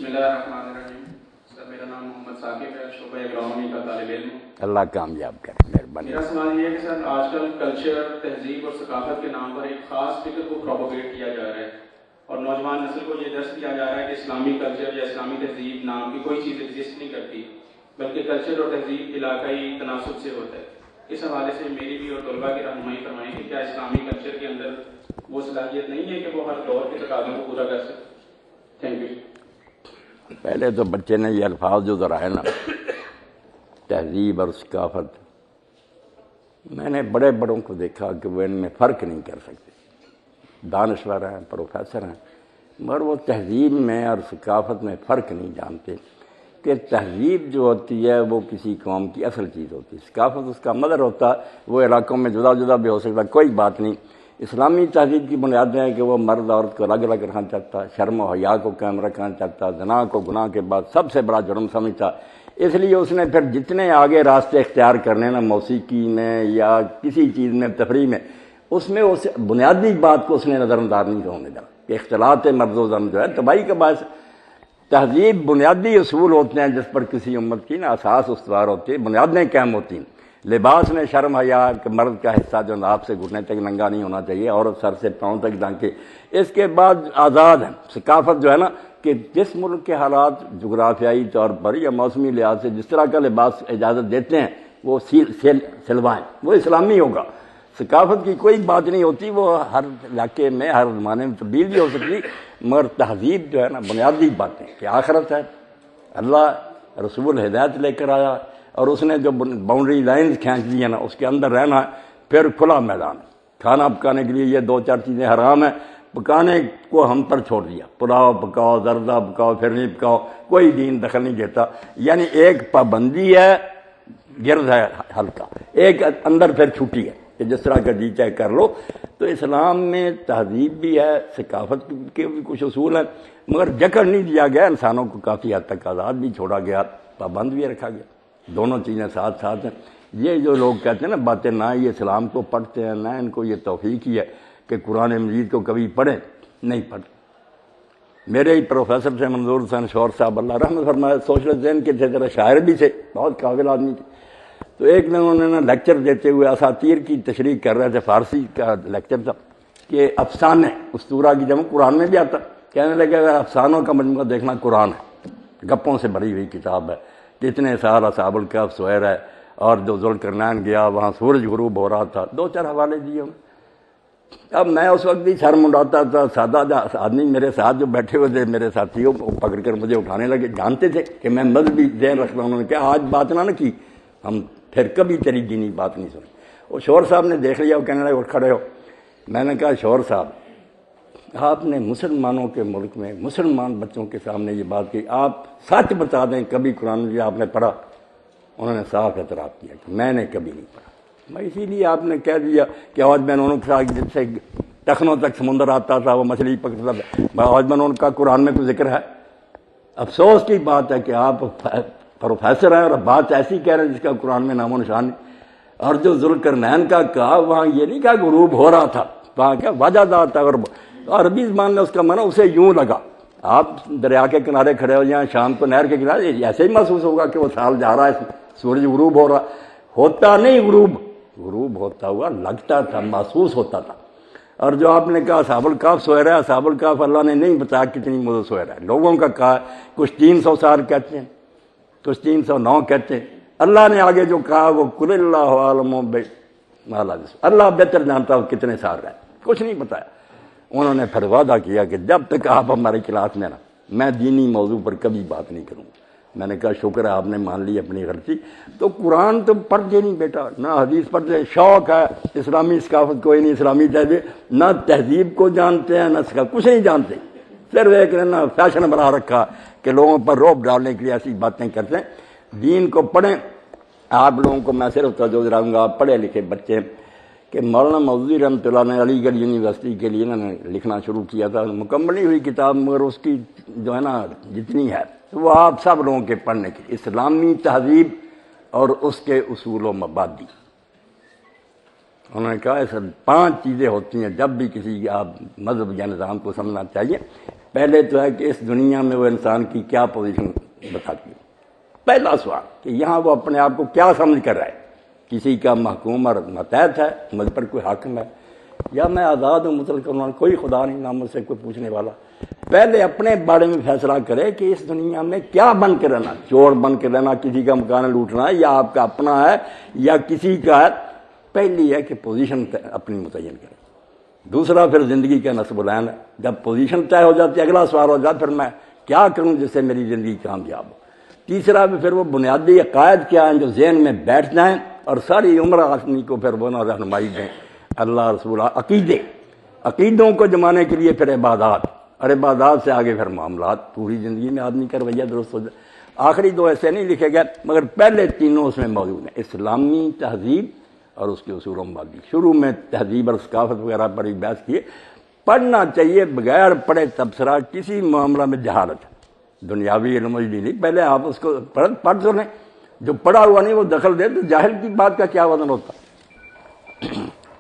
بسم اللہ الرحمن الرحیم. سر میرا نام محمد ثاقب ہے, شعبہ اگرونومی کا طالب علم ہوں. اللہ کامیاب کرے, مہربانی. میرا سوال یہ ہے کہ سر آج کل کلچر, تہذیب اور ثقافت کے نام پر ایک خاص فکر کو پروپوگیٹ کیا جا رہا ہے اور نوجوان نسل کو یہ درس دیا جا رہا ہے کہ اسلامی کلچر یا اسلامی تہذیب نام کی کوئی چیز ایگزسٹ نہیں کرتی, بلکہ کلچر اور تہذیب علاقائی تناسب سے ہوتا ہے. اس حوالے سے میری بھی اور طلباء کی رہنمائی فرمائیں کہ کیا اسلامی کلچر کے اندر وہ صلاحیت نہیں ہے کہ وہ ہر دور کے تقاضوں کو پورا کر سکے؟ Thank you. پہلے تو بچے نے یہ الفاظ جو ذرا ہے نا, تہذیب اور ثقافت, میں نے بڑے بڑوں کو دیکھا کہ وہ ان میں فرق نہیں کر سکتے. دانشور ہیں, پروفیسر ہیں, مگر وہ تہذیب میں اور ثقافت میں فرق نہیں جانتے کہ تہذیب جو ہوتی ہے وہ کسی قوم کی اصل چیز ہوتی ہے, ثقافت اس کا مدر ہوتا ہے. وہ علاقوں میں جدا جدا بھی ہو سکتا ہے, کوئی بات نہیں. اسلامی تہذیب کی بنیادیں ہیں کہ وہ مرد عورت کو الگ الگ رکھنا چاہتا, شرم و حیا کو قائم رکھنا چاہتا, زنا کو گناہ کے بعد سب سے بڑا جرم سمجھتا. اس لیے اس نے پھر جتنے آگے راستے اختیار کرنے نا, موسیقی میں یا کسی چیز میں, تفریح میں, اس میں اس بنیادی بات کو اس نے نظر انداز نہیں ہونے دیا کہ اختلاط مرد و زن جو ہے تباہی کا باعث. تہذیب بنیادی اصول ہوتے ہیں جس پر کسی امت کی نا اساس استوار ہوتی ہے, بنیادیں قائم ہوتی ہیں. لباس میں شرم حیا کہ مرد کا حصہ جو ناف سے گھٹنے تک ننگا نہیں ہونا چاہیے, عورت سر سے پاؤں تک ڈھانکے. اس کے بعد آزاد ہے. ثقافت جو ہے نا کہ جس ملک کے حالات جغرافیائی طور پر یا موسمی لحاظ سے جس طرح کا لباس اجازت دیتے ہیں وہ سلوائیں, وہ اسلامی ہوگا. ثقافت کی کوئی بات نہیں ہوتی, وہ ہر علاقے میں ہر زمانے میں تبدیل بھی ہو سکتی. مگر تہذیب جو ہے نا بنیادی باتیں کہ آخرت ہے, اللہ رسول ہدایت لے کر آیا اور اس نے جو باؤنڈری لائنز کھینچ دی ہیں نا اس کے اندر رہنا ہے. پھر کھلا میدان, کھانا پکانے کے لیے یہ 2-4 چیزیں حرام ہیں, پکانے کو ہم پر چھوڑ دیا. پلاؤ پکاؤ, زردہ پکاؤ, پھرنی پکاؤ, کوئی دین دخل نہیں دیتا. یعنی ایک پابندی ہے, گرد ہے ہلکا, ایک اندر پھر چھٹی ہے کہ جس طرح کا جی چاہے کر لو. تو اسلام میں تہذیب بھی ہے, ثقافت کے بھی کچھ اصول ہیں, مگر جکڑ نہیں دیا گیا. انسانوں کو کافی حد تک آزاد بھی چھوڑا گیا, پابند بھی رکھا گیا. دونوں چیزیں ساتھ ساتھ ہیں. یہ جو لوگ کہتے ہیں نا باتیں, نہ یہ اسلام کو پڑھتے ہیں, نہ ان کو یہ توفیق ہی ہے کہ قرآن مجید کو کبھی پڑھیں, نہیں پڑھتے. میرے ہی پروفیسر تھے منظور حسین شور صاحب, اللہ رحمت فرمائے, سوشل ذہن کے تھے, ذرا شاعر بھی تھے, بہت قابل آدمی تھے. تو ایک دن انہوں نے لیکچر دیتے ہوئے اساطیر کی تشریح کر رہے تھے, فارسی کا لیکچر تھا کہ افسانے, اسطورہ کی جمع قرآن میں بھی آتا. کہنے لگے اگر افسانوں کا مجموعہ دیکھنا قرآن ہے, گپوں سے بھری ہوئی کتاب ہے. کتنے سال اصحاب الکہف سوئر ہے, اور جو ذوالقرنین گیا وہاں سورج غروب ہو رہا تھا, 2-4 حوالے دیے انہوں. اب میں اس وقت بھی سر منڈاتا تھا, سادہ آدمی میرے ساتھ جو بیٹھے ہوئے تھے میرے ساتھیوں کو پکڑ کر مجھے اٹھانے لگے, جانتے تھے کہ میں مذہبی ذہن رکھتا ہوں. انہوں نے کہا آج بات نہ کی, ہم پھر کبھی تیری دینی بات نہیں سنی. وہ شور صاحب نے دیکھ لیا, وہ کہنے لگے اٹھ کھڑے ہو. میں نے کہا شور صاحب, آپ نے مسلمانوں کے ملک میں مسلمان بچوں کے سامنے یہ بات کی, آپ سچ بتا دیں کبھی قرآن مجید آپ نے پڑھا؟ انہوں نے صاف اعتراف کیا کہ میں نے کبھی نہیں پڑھا. میں اسی لیے آپ نے کہہ دیا کہ حوض بن ان کا جس سے ٹخنوں تک سمندر آتا تھا وہ مچھلی پکڑتا تھا, حوض بن ان کا قرآن میں کوئی ذکر ہے؟ افسوس کی بات ہے کہ آپ پروفیسر ہیں اور بات ایسی کہہ رہے ہیں جس کا قرآن میں نام و نشان نہیں. اور جو ذوالقرنین کا کہا, وہاں یہ نہیں کہا غروب ہو رہا تھا, وہاں کیا وجہ تھا غروب. عربی زبان نے اس کا معنی اسے یوں لگا, آپ دریا کے کنارے کھڑے ہو جائیں شام کو نہر کے کنارے, ایسے ہی محسوس ہوگا کہ وہ سال جا رہا ہے, سورج غروب ہو رہا. ہوتا نہیں غروب, غروب ہوتا ہوا لگتا تھا, محسوس ہوتا تھا. اور جو آپ نے کہا اصحاب الکہف سوئے رہا, اصحاب الکہف اللہ نے نہیں بتایا کتنی مدت سوئے رہا. لوگوں کا کہا کچھ 300 سال کہتے ہیں, کچھ 309 کہتے ہیں. اللہ نے آگے جو کہا وہ قل اللہ عالم, اللہ بہتر جانتا ہو کتنے سال رہے, کچھ نہیں بتایا. انہوں نے پھر وعدہ کیا کہ جب تک آپ ہماری کلاس میں نا, میں دینی موضوع پر کبھی بات نہیں کروں. میں نے کہا شکر ہے آپ نے مان لی اپنی غلطی. تو قرآن تو پڑھتے نہیں بیٹا, نہ حدیث پڑھتے, شوق ہے اسلامی ثقافت کوئی نہیں, اسلامی تہذیب, نہ تہذیب کو جانتے ہیں نہ کچھ نہیں جانتے. صرف ایک نا فیشن بنا رکھا کہ لوگوں پر روب ڈالنے کے لیے ایسی باتیں کرتے ہیں. دین کو پڑھیں. آپ لوگوں کو میں صرف توجہ دلاؤں گا, آپ پڑھے لکھے بچے, کہ مولانا مودودی رحمۃ اللہ نے علی گڑھ یونیورسٹی کے لیے نا لکھنا شروع کیا تھا. مکمل نہیں ہوئی کتاب, مگر اس کی جو ہے نا جتنی ہے وہ آپ سب لوگوں کے پڑھنے کی, اسلامی تہذیب اور اس کے اصول و مبادی. انہوں نے کہا ایسا 5 چیزیں ہوتی ہیں جب بھی کسی آپ مذہب یا نظام کو سمجھنا چاہیے. پہلے تو ہے کہ اس دنیا میں وہ انسان کی کیا پوزیشن بتاتی ہے. پہلا سوال کہ یہاں وہ اپنے آپ کو کیا سمجھ کر رہا ہے, کسی کا محکوم اور ماتحت ہے, مجھ پر کوئی حاکم ہے, یا میں آزاد ہوں مطلق عنوان, کوئی خدا نہیں, نہ مجھ سے کوئی پوچھنے والا. پہلے اپنے بارے میں فیصلہ کرے کہ اس دنیا میں کیا بن کے رہنا, چور بن کے رہنا, کسی کا مکان لوٹنا ہے, یا آپ کا اپنا ہے یا کسی کا ہے. پہلی ہے کہ پوزیشن اپنی متعین کرے. دوسرا پھر زندگی کا نصب العین ہے. جب پوزیشن طے ہو جاتی ہے, اگلا سوال ہو جاتا پھر میں کیا کروں جس سے میری زندگی کامیاب ہو. تیسرا بھی پھر وہ بنیادی عقائد کیا ہیں جو ذہن میں بیٹھ جائیں اور ساری عمر آدمی کو پھر وہ رہنمائی دیں. اللہ رسول عقیدوں کو جمانے کے لیے پھر عبادات, اور عبادات سے آگے پھر معاملات. پوری زندگی میں آدمی کا رویہ درست ہو جائے. آخری دو ایسے نہیں لکھے گئے مگر پہلے تینوں اس میں موجود ہیں, اسلامی تہذیب اور اس کے اصول و مبادی. شروع میں تہذیب اور ثقافت وغیرہ پر ایک بحث کیے. پڑھنا چاہیے, بغیر پڑھے تبصرہ کسی معاملہ میں جہالت, دنیاوی علم نہیں. پہلے آپ اس کو پڑھ تو لیں, جو پڑھا ہوا نہیں وہ دخل دے تو جاہل کی بات کا کیا وزن ہوتا.